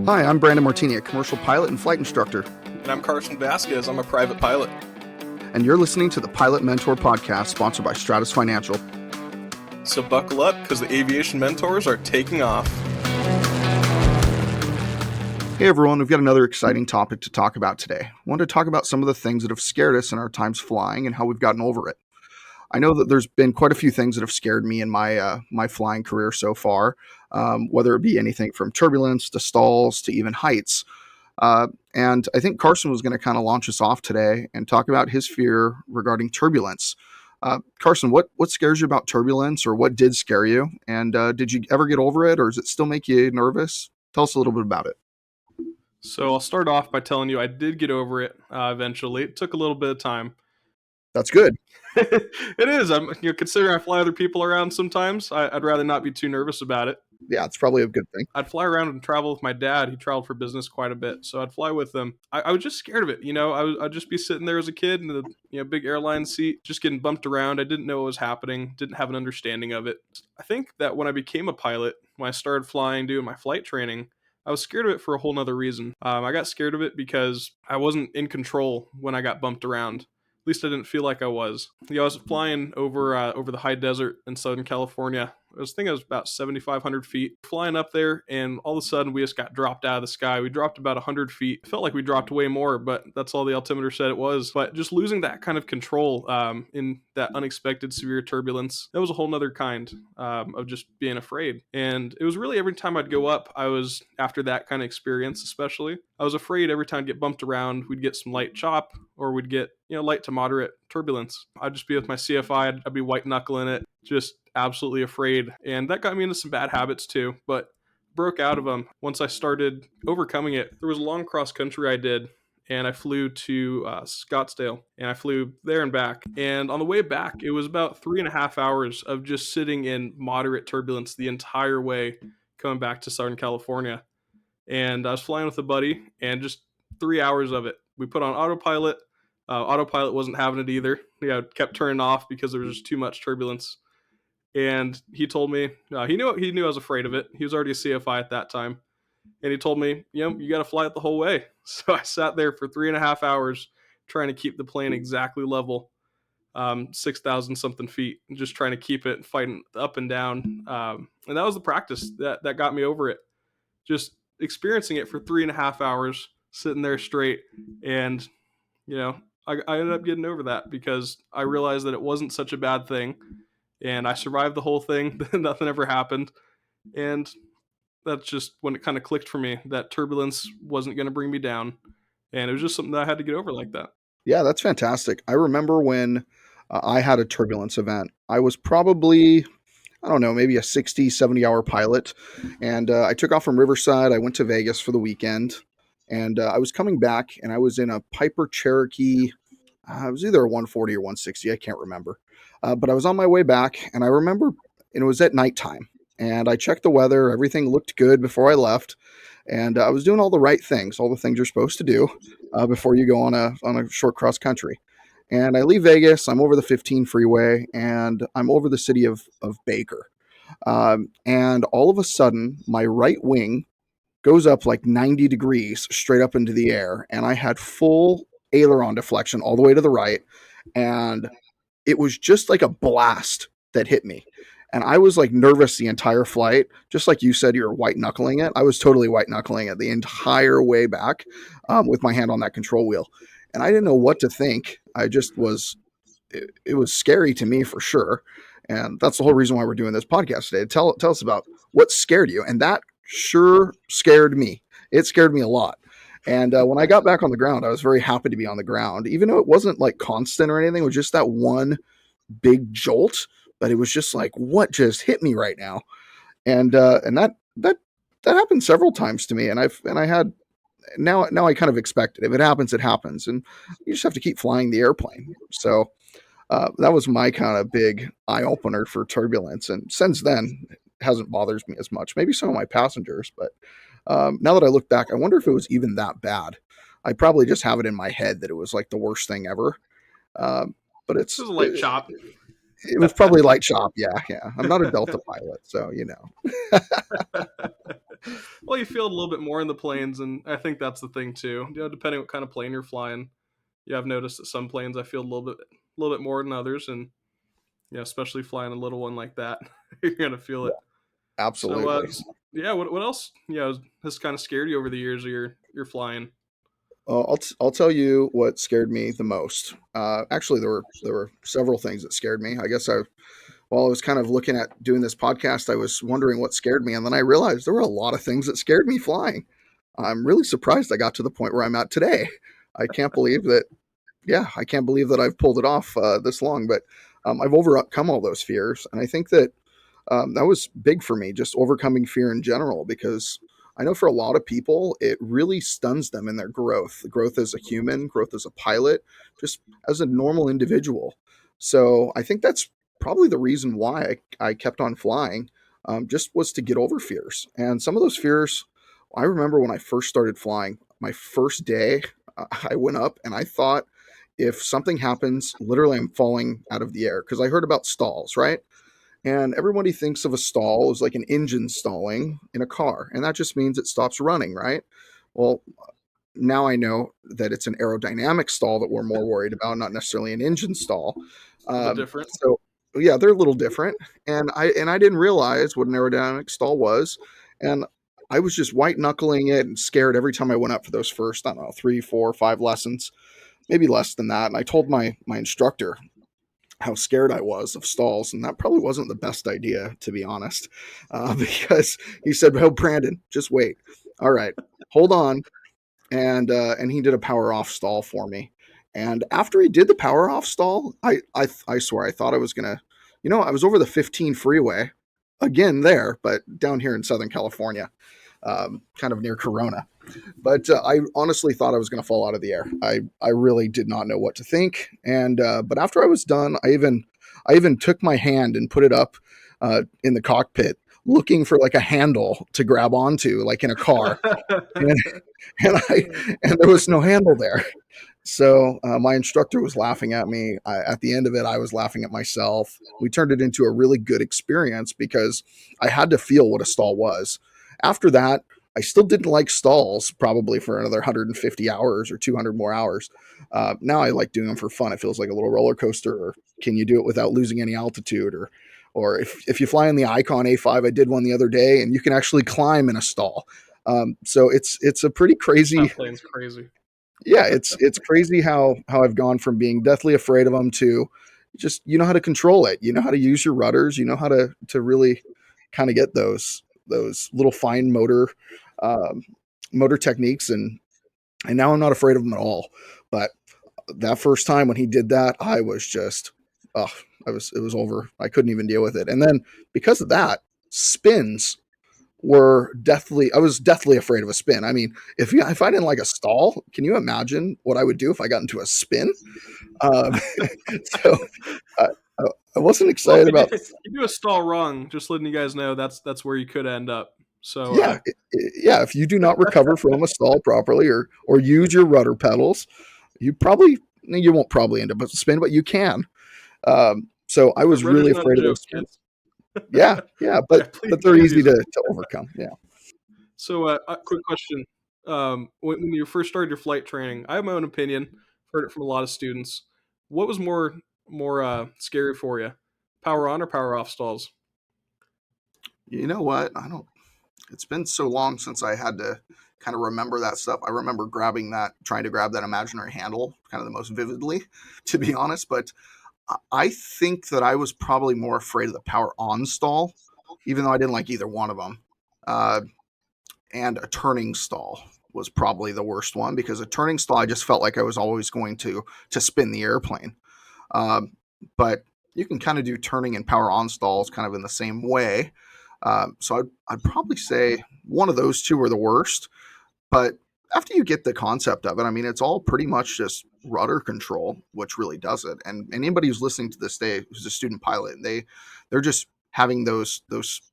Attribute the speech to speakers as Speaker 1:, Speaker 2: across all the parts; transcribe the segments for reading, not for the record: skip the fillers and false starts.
Speaker 1: Hi, I'm Brandon Martini, a commercial pilot and flight instructor.
Speaker 2: And I'm Carson Vasquez. I'm a private pilot.
Speaker 1: And you're listening to the Pilot Mentor podcast, sponsored by Stratus Financial.
Speaker 2: So buckle up, because the Aviation Mentors are taking off.
Speaker 1: Hey everyone, we've got another exciting topic to talk about today. I wanted to talk about some of the things that have scared us in our times flying and how we've gotten over it. I know that there's been quite a few things that have scared me in my flying career so far, whether it be anything from turbulence to stalls to even heights. And I think Carson was going to kind of launch us off today and talk about his fear regarding turbulence. Carson, what scares you about turbulence, or what did scare you? And did you ever get over it, or does it still make you nervous? Tell us a little bit about it.
Speaker 2: So I'll start off by telling you I did get over it eventually. It took a little bit of time.
Speaker 1: That's good.
Speaker 2: It is. Considering I fly other people around sometimes, I'd rather not be too nervous about it.
Speaker 1: Yeah, it's probably a good thing.
Speaker 2: I'd fly around and travel with my dad. He traveled for business quite a bit, so I'd fly with him. I was just scared of it. I'd just be sitting there as a kid in the big airline seat, just getting bumped around. I didn't know what was happening, didn't have an understanding of it. I think that when I became a pilot, when I started flying, doing my flight training, I was scared of it for a whole nother reason. I got scared of it because I wasn't in control when I got bumped around. At least I didn't feel like I was. I was flying over the high desert in Southern California. I think it was about 7,500 feet. Flying up there, and all of a sudden we just got dropped out of the sky. We dropped about 100 feet. It felt like we dropped way more, but that's all the altimeter said it was. But just losing that kind of control in that unexpected severe turbulence, that was a whole nother kind of just being afraid. And it was really every time I'd go up, after that kind of experience especially, I was afraid every time I'd get bumped around, we'd get some light chop, or we'd get light to moderate turbulence. I'd just be with my CFI, I'd be white knuckling it, just absolutely afraid. And that got me into some bad habits too, but broke out of them once I started overcoming it. There was a long cross country I did, and I flew to Scottsdale, and I flew there and back. And on the way back, it was about 3.5 hours of just sitting in moderate turbulence the entire way coming back to Southern California. And I was flying with a buddy, and just 3 hours of it. We put on autopilot. Autopilot wasn't having it either. Kept turning off because there was just too much turbulence. And he told me he knew I was afraid of it. He was already a CFI at that time, and he told me, you got to fly it the whole way. So I sat there for 3.5 hours trying to keep the plane exactly level, 6,000 something feet, just trying to keep it fighting up and down. And that was the practice that got me over it. Just experiencing it for 3.5 hours, sitting there straight, and I ended up getting over that because I realized that it wasn't such a bad thing. And I survived the whole thing. Nothing ever happened. And that's just when it kind of clicked for me that turbulence wasn't going to bring me down. And it was just something that I had to get over like that.
Speaker 1: Yeah, that's fantastic. I remember when I had a turbulence event. I was probably, I don't know, maybe a 60, 70-hour pilot. And I took off from Riverside. I went to Vegas for the weekend. And I was coming back, and I was in a Piper Cherokee. It was either a 140 or 160. I can't remember. But I was on my way back, and I remember it was at nighttime. And I checked the weather. Everything looked good before I left. And I was doing all the right things, all the things you're supposed to do before you go on a short cross country. And I leave Vegas. I'm over the 15 freeway, and I'm over the city of Baker. And all of a sudden, my right wing goes up like 90 degrees straight up into the air. And I had full aileron deflection all the way to the right. And it was just like a blast that hit me. And I was like nervous the entire flight. Just like you said, you were white knuckling it. I was totally white knuckling it the entire way back with my hand on that control wheel. And I didn't know what to think. It was scary to me for sure. And that's the whole reason why we're doing this podcast today. Tell us about what scared you. And that sure scared me. It scared me a lot. And when I got back on the ground, I was very happy to be on the ground, even though it wasn't like constant or anything. It was just that one big jolt, but it was just like, what just hit me right now? And that happened several times to me. And I had, now I kind of expect it. If it happens, it happens. And you just have to keep flying the airplane. So that was my kind of big eye opener for turbulence. And since then, it hasn't bothered me as much. Maybe some of my passengers, but now that I look back, I wonder if it was even that bad. I probably just have it in my head that it was like the worst thing ever. But
Speaker 2: This is a light chop.
Speaker 1: It was probably light chop. Yeah. I'm not a Delta pilot, so
Speaker 2: Well, you feel it a little bit more in the planes, and I think that's the thing too. Depending what kind of plane you're flying, I've noticed that some planes I feel a little bit more than others, and especially flying a little one like that, you're gonna feel it. So,
Speaker 1: Absolutely.
Speaker 2: yeah, what else? Has kind of scared you over the years of your flying?
Speaker 1: I'll tell you what scared me the most. Actually, there were several things that scared me. I guess while I was kind of looking at doing this podcast, I was wondering what scared me, and then I realized there were a lot of things that scared me flying. I'm really surprised I got to the point where I'm at today. I can't believe that. Yeah, I can't believe that I've pulled it off this long, but I've overcome all those fears, and I think that that was big for me, just overcoming fear in general, because I know for a lot of people, it really stuns them in their growth as a human, growth as a pilot, just as a normal individual. So I think that's probably the reason why I kept on flying, just was to get over fears. And some of those fears, I remember when I first started flying, my first day, I went up and I thought if something happens, literally I'm falling out of the air because I heard about stalls, right? And everybody thinks of a stall as like an engine stalling in a car, and that just means it stops running, right? Well, now I know that it's an aerodynamic stall that we're more worried about, not necessarily an engine stall.
Speaker 2: A little bit different.
Speaker 1: So yeah, they're a little different, and I didn't realize what an aerodynamic stall was, and I was just white knuckling it and scared every time I went up for those first, I don't know, 3, 4, 5 lessons, maybe less than that. And I told my instructor how scared I was of stalls, and that probably wasn't the best idea, to be honest, because he said, "Oh, Brandon, just wait. All right, hold on." And he did a power off stall for me. And after he did the power off stall, I swear I thought I was gonna, I was over the 15 freeway again there, but down here in Southern California, kind of near Corona. But I honestly thought I was going to fall out of the air. I really did not know what to think. And but after I was done, I even took my hand and put it up in the cockpit, looking for like a handle to grab onto, like in a car. And and I and there was no handle there. So my instructor was laughing at me. At the end of it, I was laughing at myself. We turned it into a really good experience because I had to feel what a stall was. After that, I still didn't like stalls probably for another 150 hours or 200 more hours. Now I like doing them for fun. It feels like a little roller coaster. Or can you do it without losing any altitude? Or if you fly in the Icon A5, I did one the other day, and you can actually climb in a stall. So it's a pretty crazy.
Speaker 2: That plane's crazy.
Speaker 1: Yeah, it's crazy how I've gone from being deathly afraid of them to just you know how to control it. You know how to use your rudders. You know how to really kind of get those little fine um, motor techniques, and now I'm not afraid of them at all. But that first time when he did that, I was just oh, it was over. I couldn't even deal with it. And then because of that, spins I was deathly afraid of a spin. I mean, if I didn't like a stall, can you imagine what I would do if I got into a spin? Um, so I, I wasn't
Speaker 2: Well,
Speaker 1: excited about.
Speaker 2: if you do a stall wrong, just letting you guys know that's where you could end up. So,
Speaker 1: Yeah, yeah. If you do not recover from a stall properly or use your rudder pedals, you won't probably end up with a spin, but you can. So I was
Speaker 2: rudder's
Speaker 1: really
Speaker 2: not a
Speaker 1: afraid of
Speaker 2: joke,
Speaker 1: those spins.
Speaker 2: kids.
Speaker 1: Yeah, yeah,
Speaker 2: Yeah,
Speaker 1: but they're
Speaker 2: please
Speaker 1: easy
Speaker 2: use it.
Speaker 1: to overcome. Yeah.
Speaker 2: So, a quick question: when you first started your flight training, I have my own opinion. Heard it from a lot of students. What was more scary for you, power on or power off stalls?
Speaker 1: You know what? I don't. It's been so long since I had to kind of remember that stuff. I remember trying to grab that imaginary handle kind of the most vividly, to be honest. But I think that I was probably more afraid of the power on stall, even though I didn't like either one of them. Uh, and a turning stall was probably the worst one because a turning stall, I just felt like I was always going to spin the airplane. Um, but you can kind of do turning and power on stalls kind of in the same way. So I'd probably say one of those two are the worst. But after you get the concept of it, I mean, it's all pretty much just rudder control, which really does it. And anybody who's listening to this day who's a student pilot, they're just having those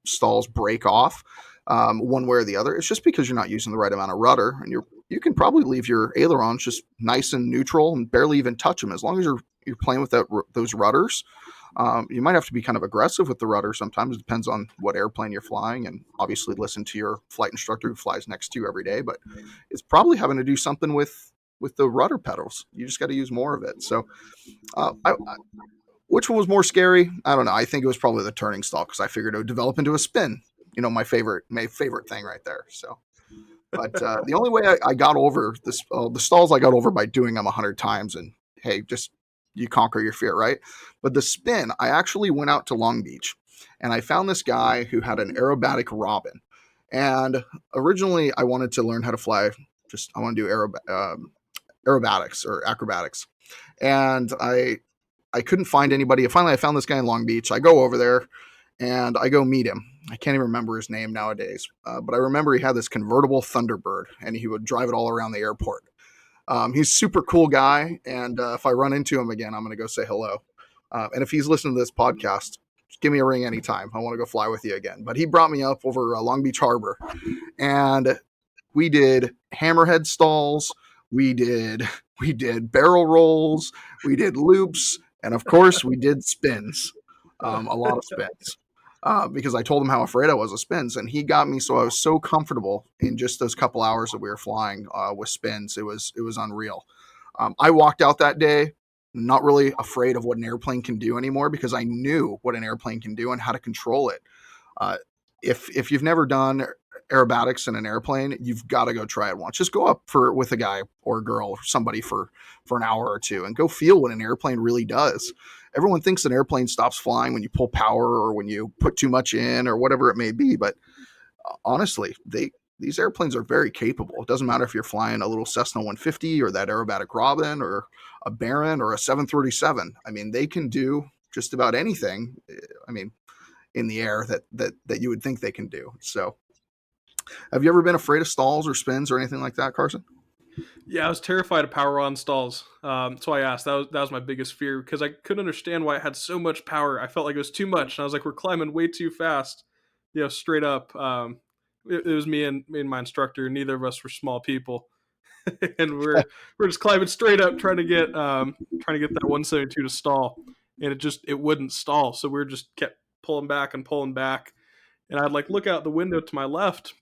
Speaker 1: stalls break off one way or the other. It's just because you're not using the right amount of rudder, and you can probably leave your ailerons just nice and neutral and barely even touch them as long as you're playing with those rudders. You might have to be kind of aggressive with the rudder sometimes. It depends on what airplane you're flying, and obviously listen to your flight instructor who flies next to you every day. But it's probably having to do something with the rudder pedals. You just got to use more of it. So, which one was more scary? I don't know. I think it was probably the turning stall because I figured it would develop into a spin. My favorite thing right there. So, but the only way I got over this, the stalls I got over by doing them 100 times, and hey, just you conquer your fear, right? But the spin, I actually went out to Long Beach, and I found this guy who had an aerobatic Robin. And originally, I wanted to learn how to fly. Just I want to do aerobatics or acrobatics, and I couldn't find anybody. Finally, I found this guy in Long Beach. I go over there and I go meet him. I can't even remember his name nowadays, but I remember he had this convertible Thunderbird, and he would drive it all around the airport. He's a super cool guy, and if I run into him again, I'm going to go say hello. And if he's listening to this podcast, just give me a ring anytime. I want to go fly with you again. But he brought me up over Long Beach Harbor, and we did hammerhead stalls, we did barrel rolls, we did loops, and of course we did spins, a lot of spins. Because I told him how afraid I was of spins, and he got me so I was so comfortable in just those couple hours that we were flying with spins. It was unreal. I walked out that day not really afraid of what an airplane can do anymore because I knew what an airplane can do and how to control it. Uh, if you've never done aerobatics in an airplane, you've got to go try it once. Just go up with a guy or a girl or somebody for an hour or two and go feel what an airplane really does. Everyone thinks an airplane stops flying when you pull power or when you put too much in or whatever it may be, but honestly, these airplanes are very capable. It doesn't matter if you're flying a little Cessna 150 or that aerobatic Robin or a Baron or a 737. I mean, they can do just about anything. I mean, in the air that you would think they can do. So, have you ever been afraid of stalls or spins or anything like that, Carson?
Speaker 2: Yeah, I was terrified of power on stalls. That's why I asked. That was my biggest fear because I couldn't understand why it had so much power. I felt like it was too much, and I was like, "We're climbing way too fast." Straight up. It was me and my instructor. Neither of us were small people, and we're just climbing straight up, trying to get that 172 to stall, and it wouldn't stall. So we just kept pulling back, and I'd like look out the window to my left,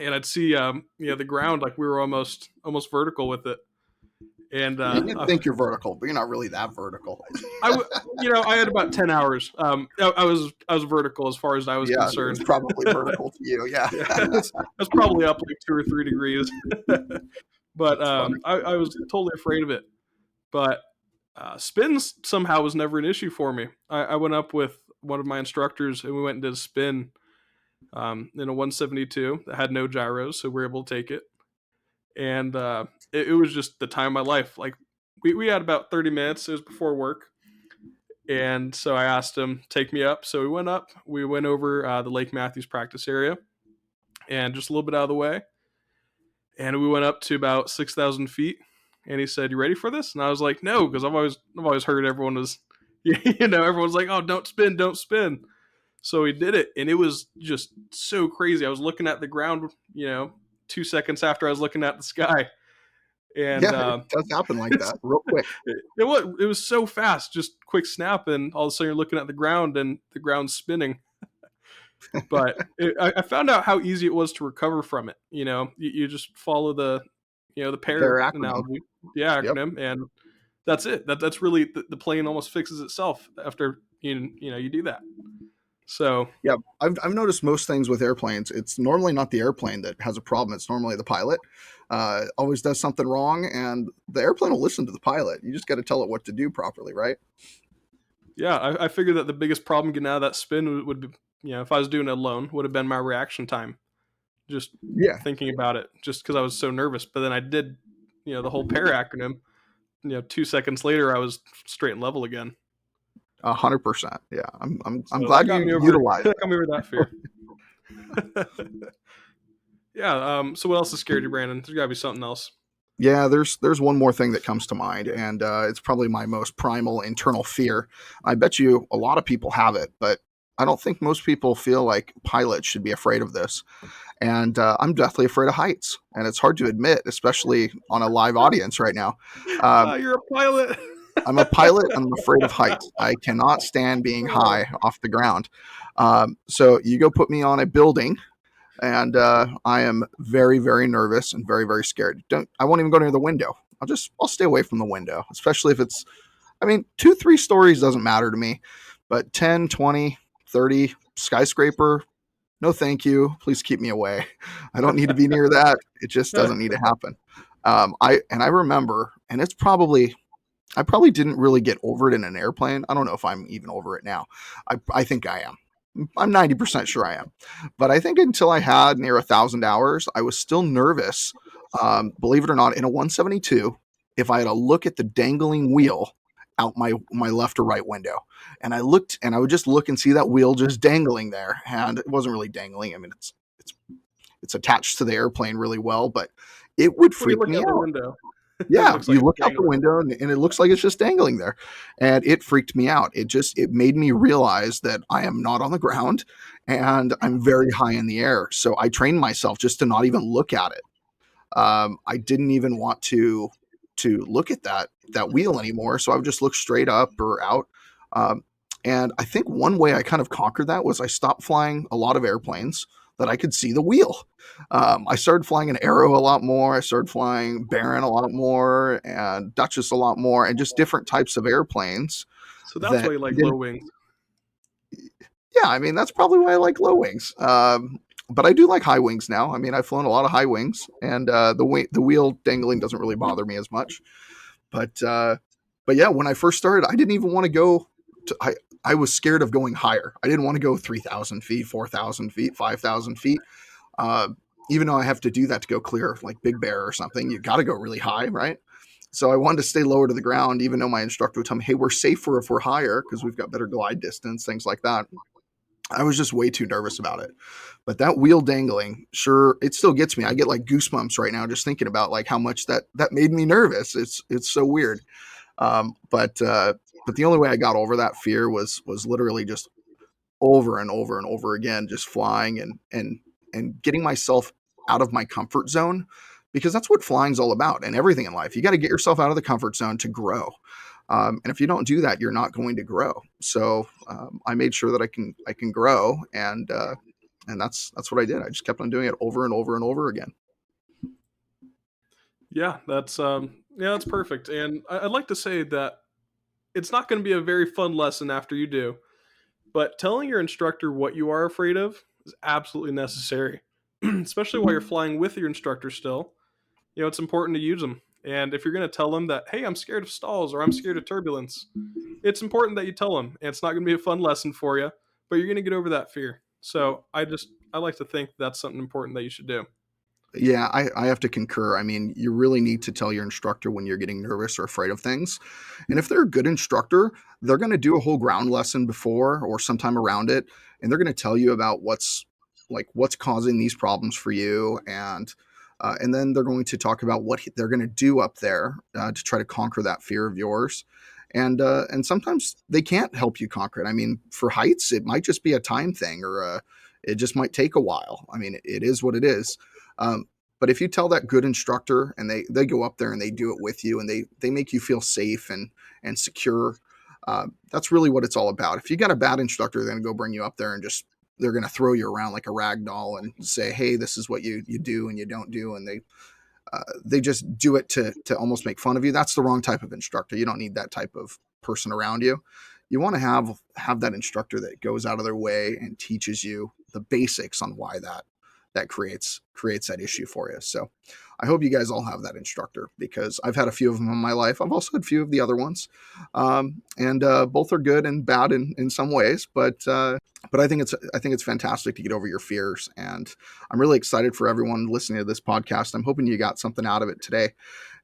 Speaker 2: and I'd see the ground like we were almost vertical with it. And
Speaker 1: Yeah, you think you're vertical, but you're not really that vertical.
Speaker 2: I had about 10 hours. I was vertical as far as I was
Speaker 1: Yeah, it was
Speaker 2: concerned.
Speaker 1: probably vertical to you. Yeah,
Speaker 2: Yeah, that's probably up like 2 or 3 degrees. But
Speaker 1: that's funny.
Speaker 2: I was totally afraid of it. But spins somehow was never an issue for me. I went up with one of my instructors and we went and did a spin in a 172 that had no gyros, so we were able to take it. And it was just the time of my life. Like we had about 30 minutes. It was before work. And so I asked him, take me up. So we went up. We went over the Lake Matthews practice area and just a little bit out of the way. And we went up to about 6,000 feet. And he said, "You ready for this?" And I was like, "No," because I've always heard everyone was, everyone's like, "Oh, don't spin, don't spin." So he did it, and it was just so crazy. I was looking at the ground, 2 seconds after I was looking at the sky, and
Speaker 1: Yeah, it does happen like that, real quick.
Speaker 2: it was so fast, just quick snap, and all of a sudden you're looking at the ground, and the ground's spinning. But I found out how easy it was to recover from it. You just follow the
Speaker 1: Their
Speaker 2: pair
Speaker 1: acronym.
Speaker 2: analogy, the
Speaker 1: Yep.
Speaker 2: acronym, and that's it. That's really the plane almost fixes itself after you do that. So
Speaker 1: Yeah, I've noticed most things with airplanes. It's normally not the airplane that has a problem. It's normally the pilot. Always does something wrong, and the airplane will listen to the pilot. You just got to tell it what to do properly, right?
Speaker 2: yeah, I figured that the biggest problem getting out of that spin would be, if I was doing it alone, would have been my reaction time. Just
Speaker 1: Yeah,
Speaker 2: thinking about it, just because I was so nervous. But then I did, the whole pair acronym. 2 seconds later, I was straight and level again.
Speaker 1: 100%. Yeah, I'm
Speaker 2: So that
Speaker 1: glad
Speaker 2: got
Speaker 1: you
Speaker 2: me over
Speaker 1: utilized
Speaker 2: that got me over that fear. Yeah. So what else has scared you, Brandon? There's got to be something else.
Speaker 1: Yeah, there's one more thing that comes to mind, and it's probably my most primal internal fear. I bet you a lot of people have it, but I don't think most people feel like pilots should be afraid of this. And I'm deathly afraid of heights, and it's hard to admit, especially on a live audience right now.
Speaker 2: You're a pilot.
Speaker 1: I'm a pilot. I'm afraid of heights. I cannot stand being high off the ground. So you go put me on a building, and I am very, very nervous and very, very scared. I won't even go near the window. I'll stay away from the window, especially if it's, I mean, 2, 3 stories doesn't matter to me, but 10, 20, 30 skyscraper, no, thank you. Please keep me away. I don't need to be near that. It just doesn't need to happen. I remember, and I probably didn't really get over it in an airplane. I don't know if I'm even over it now. I think I am. I'm 90% sure I am. But I think until I had near 1,000 hours, I was still nervous. Believe it or not, in a 172, if I had a look at the dangling wheel out my left or right window, and I looked, and I would just look and see that wheel just dangling there, and it wasn't really dangling. I mean, it's attached to the airplane really well, but it would
Speaker 2: When you
Speaker 1: freak
Speaker 2: look
Speaker 1: me
Speaker 2: out the
Speaker 1: out.
Speaker 2: window, it
Speaker 1: Yeah,
Speaker 2: looks like
Speaker 1: you
Speaker 2: it's
Speaker 1: look out the
Speaker 2: dangling.
Speaker 1: window, and it looks like it's just dangling there, and it freaked me out. It made me realize that I am not on the ground, and I'm very high in the air. So I trained myself just to not even look at it. I didn't even want to look at that wheel anymore. So I would just look straight up or out. Um, and I think one way I kind of conquered that was I stopped flying a lot of airplanes that I could see the wheel. I started flying an Arrow a lot more. I started flying Baron a lot more, and Duchess a lot more, and just different types of airplanes
Speaker 2: So that's why
Speaker 1: that
Speaker 2: you
Speaker 1: I
Speaker 2: like low
Speaker 1: didn't.
Speaker 2: wings.
Speaker 1: Yeah, I mean that's probably why I like low wings. But I do like high wings now. I mean, I've flown a lot of high wings, and the wheel dangling doesn't really bother me as much. But yeah, when I first started, I didn't even want to go. I was scared of going higher. I didn't want to go 3,000 feet, 4,000 feet, 5,000 feet. Uh, Even though I have to do that to go clear like Big Bear or something, you got to go really high, right? So I wanted to stay lower to the ground, even though my instructor would tell me, "Hey, we're safer if we're higher because we've got better glide distance, things like that." I was just way too nervous about it. But that wheel dangling, sure, it still gets me. I get like goosebumps right now just thinking about like how much that made me nervous. It's so weird. But the only way I got over that fear was literally just over and over and over again, just flying and getting myself out of my comfort zone, because that's what flying's all about, and everything in life. You got to get yourself out of the comfort zone to grow. And if you don't do that, you're not going to grow. So I made sure that I can grow, and that's what I did. I just kept on doing it over and over and over again.
Speaker 2: Yeah, that's perfect. And I'd like to say that it's not going to be a very fun lesson after you do, but telling your instructor what you are afraid of is absolutely necessary, especially while you're flying with your instructor still. It's important to use them. And if you're going to tell them that, hey, I'm scared of stalls or I'm scared of turbulence, it's important that you tell them. And it's not going to be a fun lesson for you, but you're going to get over that fear. So I like to think that's something important that you should do.
Speaker 1: Yeah, I have to concur. I mean, you really need to tell your instructor when you're getting nervous or afraid of things. And if they're a good instructor, they're going to do a whole ground lesson before or sometime around it. And they're going to tell you about what's causing these problems for you. And then they're going to talk about what they're going to do up there to try to conquer that fear of yours. And sometimes they can't help you conquer it. I mean, for heights, it might just be a time thing, or it just might take a while. I mean, it is what it is. Um, but if you tell that good instructor, and they go up there and they do it with you, and they make you feel safe and secure, that's really what it's all about. If you got a bad instructor, they're going to go bring you up there and just they're going to throw you around like a rag doll and say, "Hey, this is what you do and you don't do," and they just do it to almost make fun of you. That's the wrong type of instructor. You don't need that type of person around you. You want to have that instructor that goes out of their way and teaches you the basics on why that creates that issue for you. So I hope you guys all have that instructor, because I've had a few of them in my life. I've also had a few of the other ones, and both are good and bad in some ways. But I think it's fantastic to get over your fears, and I'm really excited for everyone listening to this podcast. I'm hoping you got something out of it today,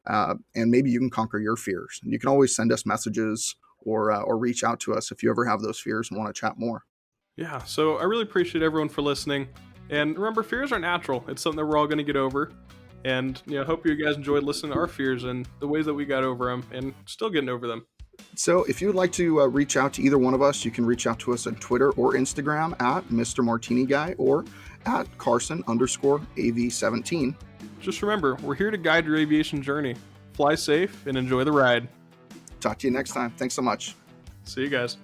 Speaker 1: and maybe you can conquer your fears. And you can always send us messages or reach out to us if you ever have those fears and want to chat more.
Speaker 2: Yeah, so I really appreciate everyone for listening. And remember, fears are natural. It's something that we're all going to get over. And hope you guys enjoyed listening to our fears and the ways that we got over them and still getting over them.
Speaker 1: So if you would like to reach out to either one of us, you can reach out to us on Twitter or Instagram at Mr. Martini Guy or at Carson_AV17.
Speaker 2: Just remember, we're here to guide your aviation journey. Fly safe and enjoy the ride.
Speaker 1: Talk to you next time. Thanks so much.
Speaker 2: See you guys.